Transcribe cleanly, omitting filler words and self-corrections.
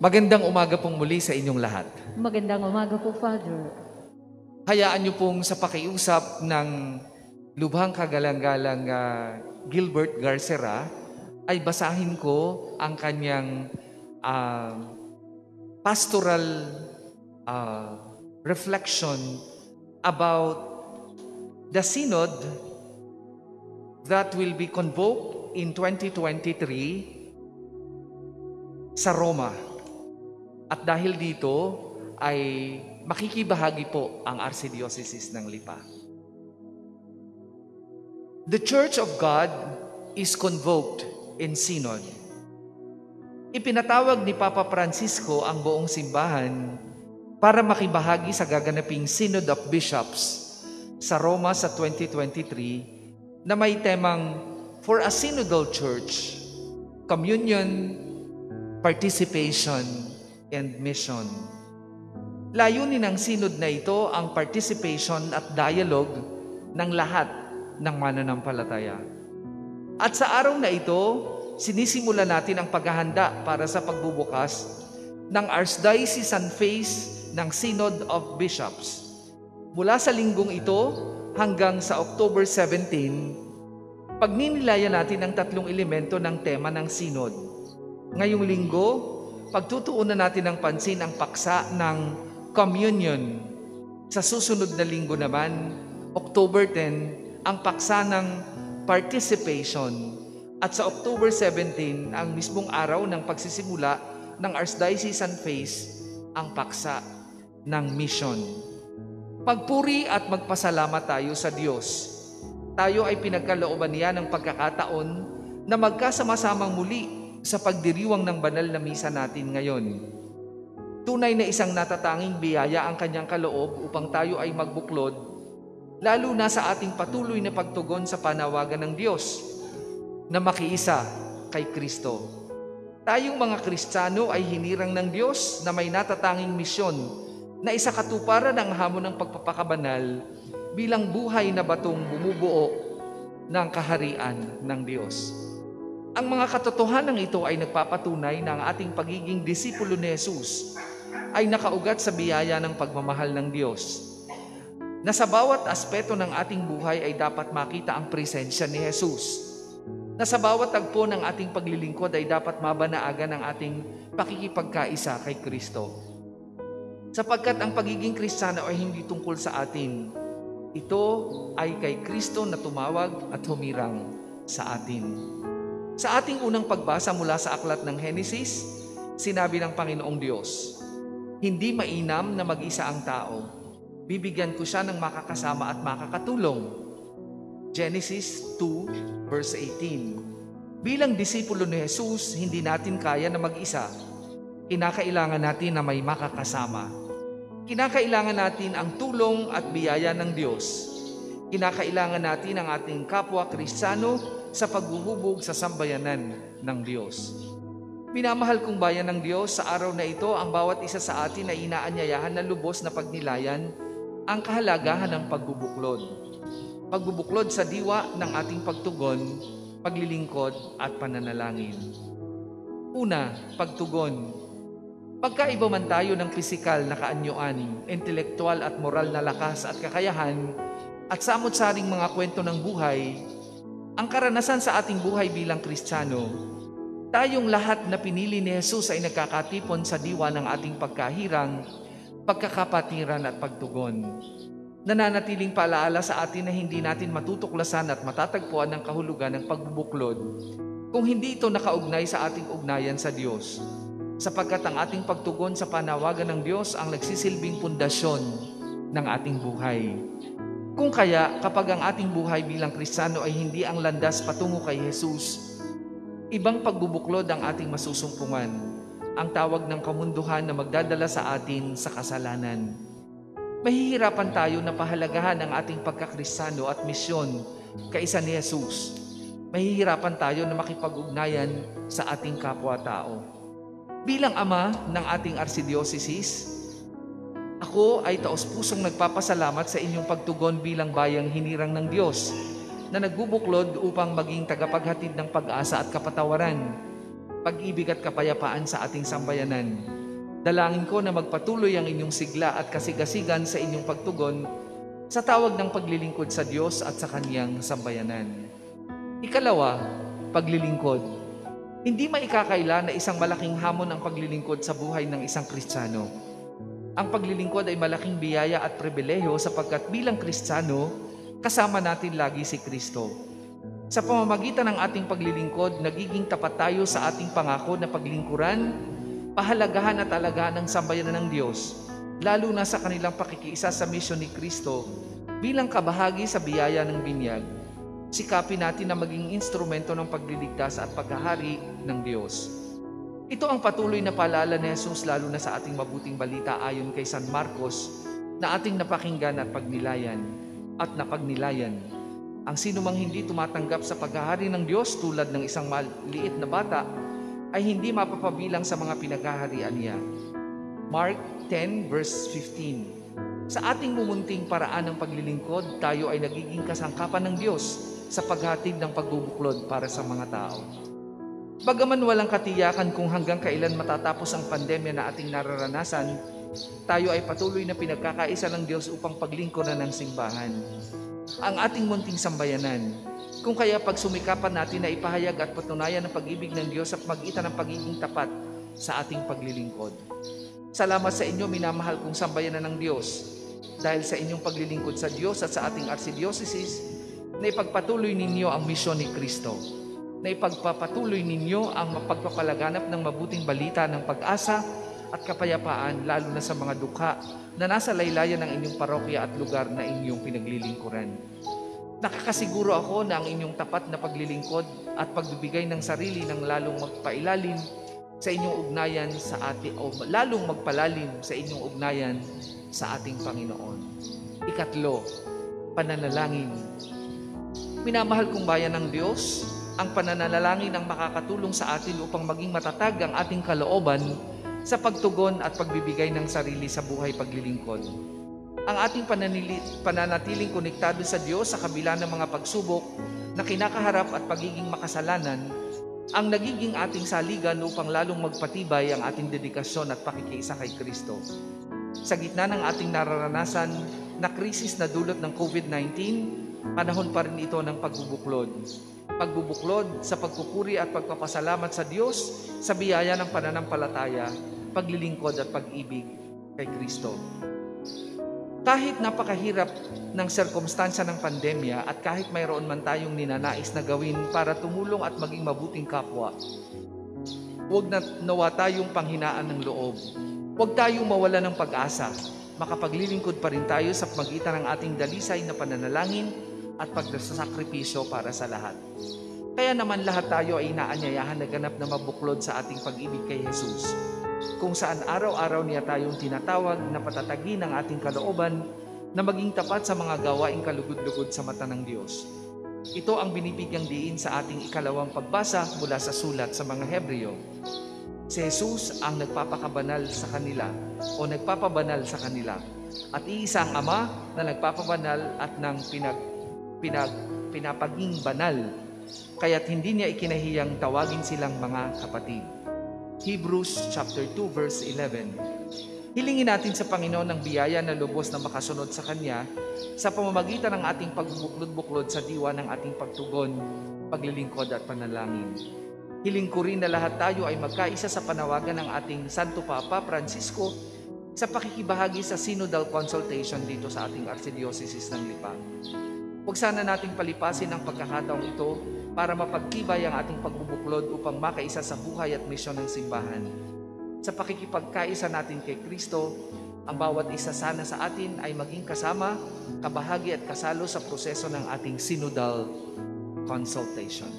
Magandang umaga pong muli sa inyong lahat. Magandang umaga po, Father. Hayaan niyo pong sa pakiusap ng lubhang kagalang-galang Gilbert Garcera ay basahin ko ang kanyang pastoral reflection about the synod that will be convoked in 2023 sa Roma. At dahil dito ay makikibahagi po ang Archdiocese ng Lipa. The Church of God is convoked in synod. Ipinatawag ni Papa Francisco ang buong simbahan para makibahagi sa gaganaping Synod of Bishops sa Roma sa 2023 na may temang For a Synodal Church, Communion, Participation, and Mission. Layunin ng synod na ito ang participation at dialogue ng lahat ng mananampalataya. At sa araw na ito, sinisimula natin ang paghahanda para sa pagbubukas ng Archdiocesan Phase ng Synod of Bishops. Mula sa linggong ito hanggang sa October 17, pagninilayan natin ang tatlong elemento ng tema ng synod. Ngayong linggo, pagtutuunan natin ng pansin ang paksa ng communion. Sa susunod na linggo naman, October 10, ang paksa ng participation. At sa October 17, ang mismong araw ng pagsisimula ng Archdiocesan Phase, ang paksa ng mission. Pagpuri at magpasalamat tayo sa Diyos. Tayo ay pinagkalooban niya ng pagkakataon na magkasama-samang muli sa pagdiriwang ng banal na misa natin ngayon. Tunay na isang natatanging biyaya ang kanyang kaloob upang tayo ay magbuklod, lalo na sa ating patuloy na pagtugon sa panawagan ng Diyos na makiisa kay Kristo. Tayong mga Kristiyano ay hinirang ng Diyos na may natatanging misyon na isakatuparan ang hamon ng pagpapakabanal bilang buhay na batong bumubuo ng kaharian ng Diyos. Ang mga katotohanan ito ay nagpapatunay na ang ating pagiging disipulo ni Jesus ay nakaugat sa biyaya ng pagmamahal ng Diyos. Na sa bawat aspeto ng ating buhay ay dapat makita ang presensya ni Jesus. Na sa bawat tagpo ng ating paglilingkod ay dapat mabanaagan ang ating pakikipagkaisa kay Kristo. Sapagkat ang pagiging Kristiyano ay hindi tungkol sa atin. Ito ay kay Kristo na tumawag at humirang sa atin. Sa ating unang pagbasa mula sa aklat ng Henesis, sinabi ng Panginoong Diyos, hindi mainam na mag-isa ang tao. Bibigyan ko siya ng makakasama at makakatulong. Genesis 2 verse 18. Bilang disipulo ni Jesus, hindi natin kaya na mag-isa. Kinakailangan natin na may makakasama. Kinakailangan natin ang tulong at biyaya ng Diyos. Kinakailangan natin ang ating kapwa Kristiyano sa paghuhubog sa sambayanan ng Diyos. Minamahal kong bayan ng Diyos, sa araw na ito, ang bawat isa sa atin ay inaanyayahan ng lubos na pagnilayan ang kahalagahan ng pagbubuklod. Pagbubuklod sa diwa ng ating pagtugon, paglilingkod at pananalangin. Una, pagtugon. Pagkaiba man tayo ng pisikal na kaanyuan, intelektual at moral na lakas at kakayahan, at samot-saring mga kwento ng buhay, ang karanasan sa ating buhay bilang Kristiyano, tayong lahat na pinili ni Jesus ay nagkakatipon sa diwa ng ating pagkahirang, pagkakapatiran at pagtugon. Nananatiling paalaala sa atin na hindi natin matutuklasan at matatagpuan ang kahulugan ng pagbubuklod kung hindi ito nakaugnay sa ating ugnayan sa Diyos, sapagkat ang ating pagtugon sa panawagan ng Diyos ang nagsisilbing pundasyon ng ating buhay. Kung kaya, kapag ang ating buhay bilang Kristiyano ay hindi ang landas patungo kay Jesus, ibang pagbubuklod ang ating masusumpungan, ang tawag ng kamunduhan na magdadala sa atin sa kasalanan. Mahihirapan tayo na pahalagahan ang ating pagkakristiyano at misyon kaisa ni Jesus. Mahihirapan tayo na makipag-ugnayan sa ating kapwa-tao. Bilang ama ng ating Archdiocese, ako ay taos-pusong nagpapasalamat sa inyong pagtugon bilang bayang hinirang ng Diyos na nagbubuklod upang maging tagapaghatid ng pag-asa at kapatawaran. pag-ibig at kapayapaan sa ating sambayanan. Dalangin ko na magpatuloy ang inyong sigla at kasigasigan sa inyong pagtugon sa tawag ng paglilingkod sa Diyos at sa Kaniyang sambayanan. Ikalawa, paglilingkod. Hindi maikakaila na isang malaking hamon ang paglilingkod sa buhay ng isang Kristiyano. Ang paglilingkod ay malaking biyaya at pribilehiyo sapagkat bilang Kristiyano, kasama natin lagi si Kristo. Sa pamamagitan ng ating paglilingkod, nagiging tapat tayo sa ating pangako na paglingkuran, pahalagahan at alagaan ng sambayanan ng Diyos, lalo na sa kanilang pakikiisa sa misyon ni Kristo bilang kabahagi sa biyaya ng binyag. Sikapin natin na maging instrumento ng pagliligtas at paghahari ng Diyos. Ito ang patuloy na paalala ni Jesus lalo na sa ating mabuting balita ayon kay San Marcos na ating napakinggan at napagnilayan. Ang sinumang hindi tumatanggap sa paghahari ng Diyos tulad ng isang maliit na bata ay hindi mapapabilang sa mga pinaghaharian niya. Mark 10 verse 15. Sa ating mumunting paraan ng paglilingkod, tayo ay nagiging kasangkapan ng Diyos sa paghatid ng pagbubuklod para sa mga tao. Bagaman walang katiyakan kung hanggang kailan matatapos ang pandemya na ating nararanasan, tayo ay patuloy na pinagkakaisa ng Diyos upang paglingkuran ng simbahan, ang ating munting sambayanan. Kung kaya pagsumikapan natin na ipahayag at patunayan ang pag-ibig ng Diyos at magitan ng pagiging tapat sa ating paglilingkod. Salamat sa inyo, minamahal kong sambayanan ng Diyos, dahil sa inyong paglilingkod sa Diyos at sa ating arsidiocesis, na ipagpatuloy ninyo ang misyon ni Kristo, na ipagpapatuloy ninyo ang pagpapalaganap ng mabuting balita ng pag-asa at kapayapaan, lalo na sa mga dukha na nasa laylayan ng inyong parokya at lugar na inyong pinaglilingkuran. Nakakasiguro ako na ang inyong tapat na paglilingkod at pagbibigay ng sarili ng lalong magpailalim sa inyong ugnayan lalong magpalalim sa inyong ugnayan sa ating Panginoon. Ikatlo, pananalangin. Minamahal kong bayan ng Diyos, ang pananalangin ang makakatulong sa atin upang maging matatag ang ating kalooban sa pagtugon at pagbibigay ng sarili sa buhay paglilingkod. Ang ating pananatiling konektado sa Diyos sa kabila ng mga pagsubok na kinakaharap at pagiging makasalanan ang nagiging ating saligan upang lalong magpatibay ang ating dedikasyon at pakikiisa kay Kristo. Sa gitna ng ating nararanasan na krisis na dulot ng COVID-19, panahon pa rin ito ng pagbubuklod. Pagbubuklod sa pagpupuri at pagpapasalamat sa Diyos sa biyaya ng pananampalataya, paglilingkod at pag-ibig kay Kristo. Kahit napakahirap ng sirkumstansya ng pandemya at kahit mayroon man tayong ninanais na gawin para tumulong at maging mabuting kapwa, huwag na nawa tayong panghinaan ng loob. Huwag tayong mawala ng pag-asa. Makapaglilingkod pa rin tayo sa pagitan ng ating dalisay na pananalangin at pagsasakripisyo para sa lahat. Kaya naman lahat tayo ay inaanyayahan na ganap na mabuklod sa ating pag-ibig kay Jesus, kung saan araw-araw niya tayong tinatawag na patatagin ang ating kalooban na maging tapat sa mga gawaing kalugod-lugod sa mata ng Diyos. Ito ang binibigyang diin sa ating ikalawang pagbasa mula sa sulat sa mga Hebreo. Si Jesus ang nagpapakabanal sa kanila o nagpapabanal sa kanila, at iisa ang Ama na nagpapabanal at nang pinapaging banal, kaya't hindi niya ikinahiyang tawagin silang mga kapatid. Hebrews chapter 2 verse 11. Hilingin natin sa Panginoon ng biyaya na lubos na makasunod sa Kanya sa pamamagitan ng ating pagbubuklod-buklod sa diwa ng ating pagtugon, paglilingkod at panalangin. Hiling ko rin na lahat tayo ay magkaisa sa panawagan ng ating Santo Papa Francisco sa pakikibahagi sa Synodal Consultation dito sa ating Archdiocese ng Lipa. Huwag sana nating palipasin ang pagkakataong ito para mapagtibay ang ating pagbubuklod upang makaisa sa buhay at misyon ng simbahan. Sa pakikipagkaisa natin kay Kristo, ang bawat isa sana sa atin ay maging kasama, kabahagi at kasalo sa proseso ng ating Synodal Consultation.